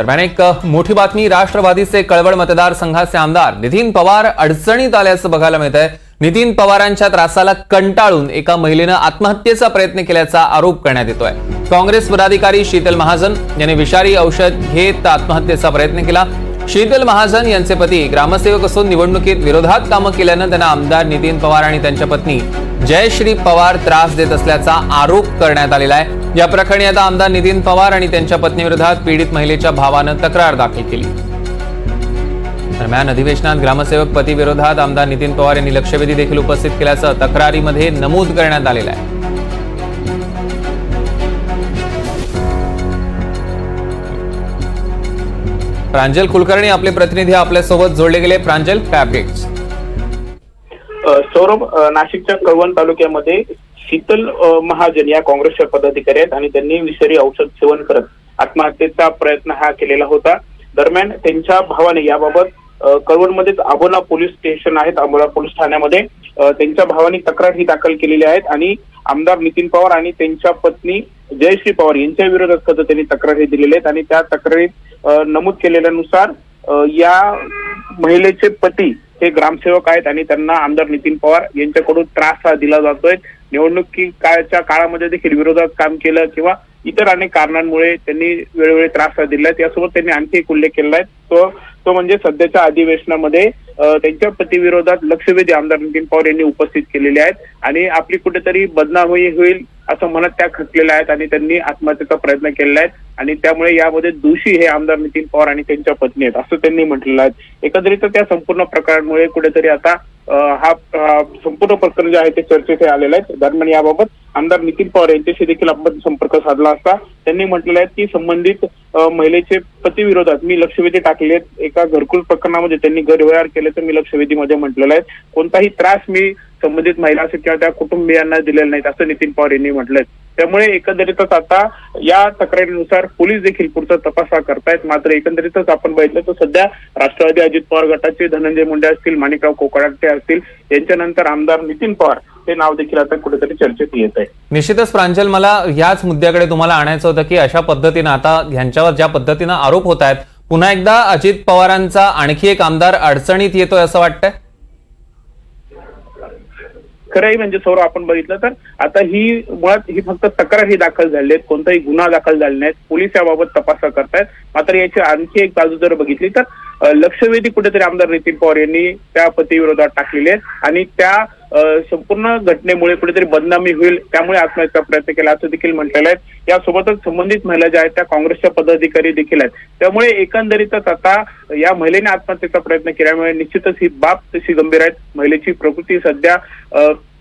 दरम्यान एक मोठी बातमी, राष्ट्रवादीचे कळवण मतदारसंघाचे आमदार नितीन पवार अडचणीत आल्याचं बघायला मिळतंय। नितीन पवारांच्या त्रासाला कंटाळून एका महिलेनं आत्महत्येचा प्रयत्न केल्याचा आरोप करण्यात येतोय। काँग्रेस पदाधिकारी शीतल महाजन यांनी विषारी औषध घेत आत्महत्येचा प्रयत्न केला। शीतल महाजन यांचे पती ग्रामसेवक असून निवडणुकीत विरोधात कामं केल्यानं त्यांना आमदार नितीन पवार आणि त्यांच्या पत्नी जयश्री पवार त्रास देत असल्याचा आरोप करण्यात आलेला आहे। या प्रकरणी आता आमदार नितीन पवार आणि त्यांच्या पत्नीविरोधात पीडित महिलेच्या भावानं तक्रार दाखल केली। दरम्यान अधिवेशनात ग्रामसेवक पती विरोधात आमदार नितीन पवार यांनी लक्षवेधी देखील उपस्थित केल्याचं तक्रारीमध्ये नमूद करण्यात आलेलं आहे। प्रांजल कुलकर्णी आपले प्रतिनिधी आपल्या सोबत जोडले गेले। प्रांजल, काय अपडेट्स? सौरभ, नाशिकच्या कळवण तालुक्यामध्ये शीतल महाजन या काँग्रेसच्या पदाधिकारी आहेत आणि त्यांनी विषारी औषध सेवन करत आत्महत्येचा प्रयत्न हा केलेला होता। दरम्यान त्यांच्या भावाने याबाबत कळवणमध्येच आबोला पोलीस स्टेशन आहेत, आबोला पोलीस ठाण्यामध्ये त्यांच्या भावाने तक्रार ही दाखल केलेली आहेत आणि आमदार नितीन पवार आणि त्यांच्या पत्नी जयश्री पवार यांच्या विरोधात त्यांनी तक्रारी दिलेल्या आहेत आणि त्या तक्रारीत नमूद केलेल्यानुसार या महिलेचे पती हे ग्रामसेवक आहेत आणि त्यांना आमदार नितीन पवार यांच्याकडून त्रास हा दिला जातोय। निवडणुकीच्या काळामध्ये देखील विरोधात काम केलं किंवा इतर अनेक कारणांमुळे त्यांनी वेळोवेळी त्रास दिलाय। यासोबत त्यांनी आणखी एक उल्लेख केला आहे, तो म्हणजे सध्याच्या अधिवेशनामध्ये त्यांच्या पतीविरोधात लक्षवेधी आमदार नितीन पवार यांनी उपस्थित केलेले आहेत आणि आपली कुठेतरी बदनामी होईल असं म्हणत त्या खचलेल्या आहेत आणि त्यांनी आत्महत्येचा प्रयत्न केलेला आहे आणि त्यामुळे यामध्ये दोषी हे आमदार नितीन पवार आणि त्यांच्या पत्नी आहेत असं त्यांनी म्हटलेलं आहे। एकंदरीत त्या संपूर्ण प्रकारामुळे कुठेतरी आता हा संपूर्ण प्रकरण जे आहे ते चर्चेत आलेलं आहे। दरम्यान याबाबत आमदार नितीन पवार यांच्याशी देखील आपण संपर्क साधला असता त्यांनी म्हटलेलं आहे की संबंधित महिलेचे पती विरोधात मी लक्षवेधी टाकले आहेत। एका घरकुल प्रकरणामध्ये त्यांनी गैरव्यवहार केल्याचं मी लक्षवेधीमध्ये म्हटलेलं आहे। कोणताही त्रास मी संबंधित महिला असेल किंवा त्या कुटुंबियांना दिलेला नाहीत असं नितीन पवार यांनी म्हटलंय। त्यामुळे एकंदरीतच आता या तक्रारीनुसार पोलीस देखील पुढचा तपास करतायत। मात्र एकंदरीतच आपण बघितलं तर सध्या राष्ट्रवादी अजित पवार गटाचे धनंजय मुंडे असतील, माणिकराव कोकाटे असतील, यांच्यानंतर आमदार नितीन पवार हे नाव देखील आता कुठेतरी चर्चेत येत आहे। निश्चितच प्रांजल, मला याच मुद्द्याकडे तुम्हाला आणायचं होतं की अशा पद्धतीनं आता ह्यांच्यावर ज्या पद्धतीनं आरोप होत आहेत, पुन्हा एकदा अजित पवारांचा आणखी एक आमदार अडचणीत येतोय असं वाटतंय? खरंही म्हणजे सौरभ, आपण बघितलं तर आता ही मुळात ही फक्त तक्रार ही दाखल झाली आहेत, कोणताही गुन्हा दाखल झाला नाही। पोलीस याबाबत तपास करतायत। मात्र याची आणखी एक बाजू जर बघितली तर लक्षवेधी कुठेतरी आमदार नितीन पवार यांनी त्या पतीविरोधात टाकलेले आहेत आणि त्या संपूर्ण घटनेमुळे कुठेतरी बदनामी होईल त्यामुळे आत्महत्येचा प्रयत्न केला असं देखील म्हटलेलं आहे। यासोबतच संबंधित महिला ज्या आहेत त्या काँग्रेसच्या पदाधिकारी देखील आहेत। त्यामुळे एकंदरीतच आता या महिलेने आत्महत्येचा प्रयत्न केल्यामुळे निश्चितच ही बाब तशी गंभीर आहे। महिलेची प्रकृती सध्या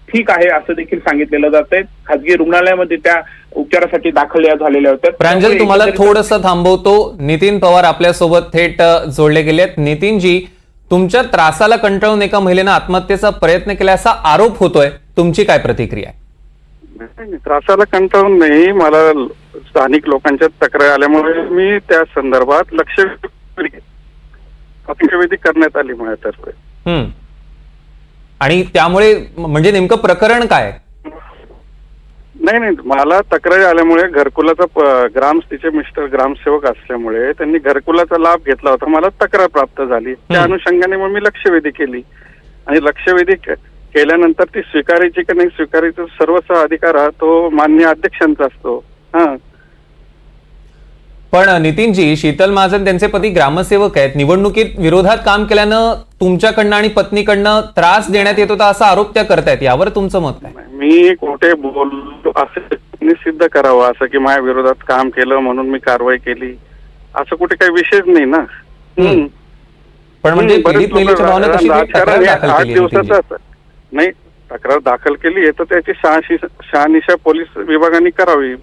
ठीक आहे असं देखील सांगितलेलं जात आहे। खासगी रुग्णालयामध्ये त्या उपचारासाठी दाखल झालेल्या होत्या। प्रांजल, तुम्हाला थोडंसं थांबवतो। नितीन पवार आपल्यासोबत थेट जोडले गेलेत। नितीनजी, तुमच्या त्रासाला कंटाळून एका महिलेनं आत्महत्येचा प्रयत्न केल्याचा आरोप होतोय, तुमची काय प्रतिक्रिया आहे? त्रासाला कंटाळून नाही, मला स्थानिक लोकांच्या तक्रार आल्यामुळे मी त्या संदर्भात लक्षवेधी करण्यात आली माझ्यातर्फे। आणि त्यामुळे म्हणजे नेमकं प्रकरण काय? नाही, मला तक्रारी आल्यामुळे घरकुलाचा तिचे मिस्टर ग्रामसेवक असल्यामुळे त्यांनी घरकुलाचा लाभ घेतला होता, मला तक्रार प्राप्त झाली। त्या अनुषंगाने मग मी लक्षवेधी केली आणि लक्षवेधी केल्यानंतर ती स्वीकारायची की नाही स्वीकारायचा सर्वस्व अधिकार हा तो माननीय अध्यक्षांचा असतो। पण नितीनजी, शीतल महाजन त्यांचे पती ग्रामसेवक आहेत, निवडणुकीत विरोधात काम केल्यानं तुमच्याकडनं आणि पत्नीकडनं त्रास देण्यात येत होता असा आरोप त्या करतायत, यावर तुमचं मत काय? मी कुठे बोललो असं सिद्ध करावं असं की माझ्या विरोधात काम केलं म्हणून मी कारवाई केली असं कुठे काही विषयच नाही ना। पण म्हणजे पीडित महिलेच्या भावानं तशी तक्रार दाखल केली नाही, तक्रार दाखल केली आहे तर त्याची शहानिशा पोलीस विभागाने करावी।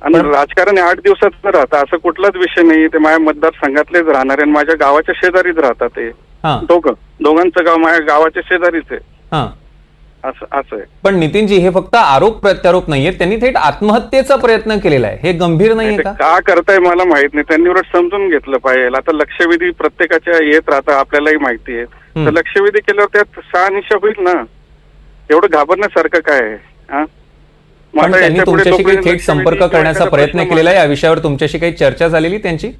आणि राजकारण 8 दिवसात राहतं असं कुठलाच विषय नाही। ते माझ्या मतदारसंघातलेच राहणारे आणि माझ्या गावाच्या शेजारीच राहतात। ते दोघांचं गाव माझ्या गावाच्या शेजारीच आहे। असं आहे। पण नितीनजी, हे फक्त आरोप प्रत्यारोप नाहीये, त्यांनी थेट आत्महत्येचा प्रयत्न केलेला आहे, हे गंभीर नाहीये का करताय मला माहित नाही। त्यांनी उलट समजून घेतलं पाहिजे। आता लक्षवेधी प्रत्येकाच्या येत राहतं, आपल्यालाही माहिती आहे। तर लक्षवेधी केल्यावर त्यात शहानिशा होईल ना, एवढं घाबरण्यासारखं काय आहे? पण त्यांनी तुमच्याशी काही थेट संपर्क करण्याचा प्रयत्न केलेला आहे, या विषयावर तुमच्याशी काही चर्चा झालेली त्यांची?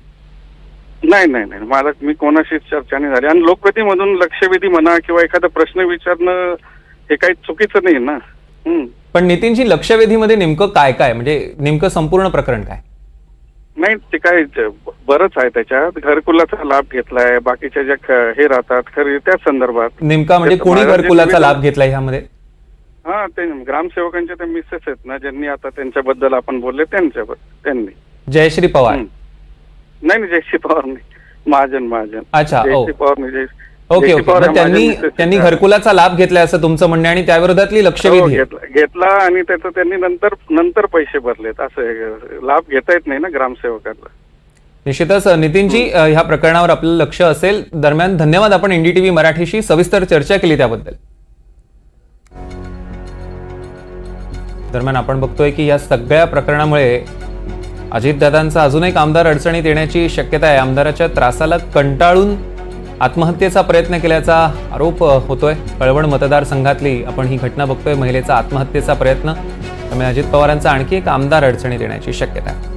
नाही नाही नाही मला मी कोणाशीच चर्चा नाही झाली. आणि लोकवेदीमधून लक्षवेधी म्हणा किंवा एखादा प्रश्न विचारणं हे काही चुकीचं नाही ना. पण नितीनजी, लक्षवेधीमध्ये नेमकं काय काय, म्हणजे नेमकं संपूर्ण प्रकरण काय? नाही ते काय बरंच आहे त्याच्यात. घरकुलाचा लाभ घेतलाय, बाकीच्या ज्या हे राहतात खरी त्या संदर्भात नेमका म्हणजे कोणी घरकुलाचा लाभ घेतला ह्यामध्ये? हा ते ग्रामसेवकांच्या त्या मिसेस आहेत ना, ज्यांनी आता त्यांच्याबद्दल आपण बोलले त्यांनी. जयश्री पवार? नाही जयश्री पवार नाही, महाजन. अच्छा, जयश्री पवार नाही. ओके. मग त्यांनी घरकुलाचा लाभ घेतलाय असं तुमचं म्हणणं, आणि त्या विरोधातली लक्षवेधी घेतला आणि त्याचं त्यांनी नंतर पैसे भरलेत. असं लाभ घेता येत नाही ना ग्रामसेवकाला. निश्चितच नितीनजी, ह्या प्रकरणावर आपलं लक्ष असेल. दरम्यान धन्यवाद, आपण NDTV मराठीशी सविस्तर चर्चा केली त्याबद्दल. दरम्यान आपण बघतोय की या सगळ्या प्रकरणामुळे अजितदादांचा अजून एक आमदार अडचणीत येण्याची शक्यता आहे. आमदाराच्या त्रासाला कंटाळून आत्महत्येचा प्रयत्न केल्याचा आरोप होतोय. कळवण मतदारसंघातली आपण ही घटना बघतोय, महिलेचा आत्महत्येचा प्रयत्न. त्यामुळे अजित पवारांचा आणखी एक आमदार अडचणीत येण्याची शक्यता आहे.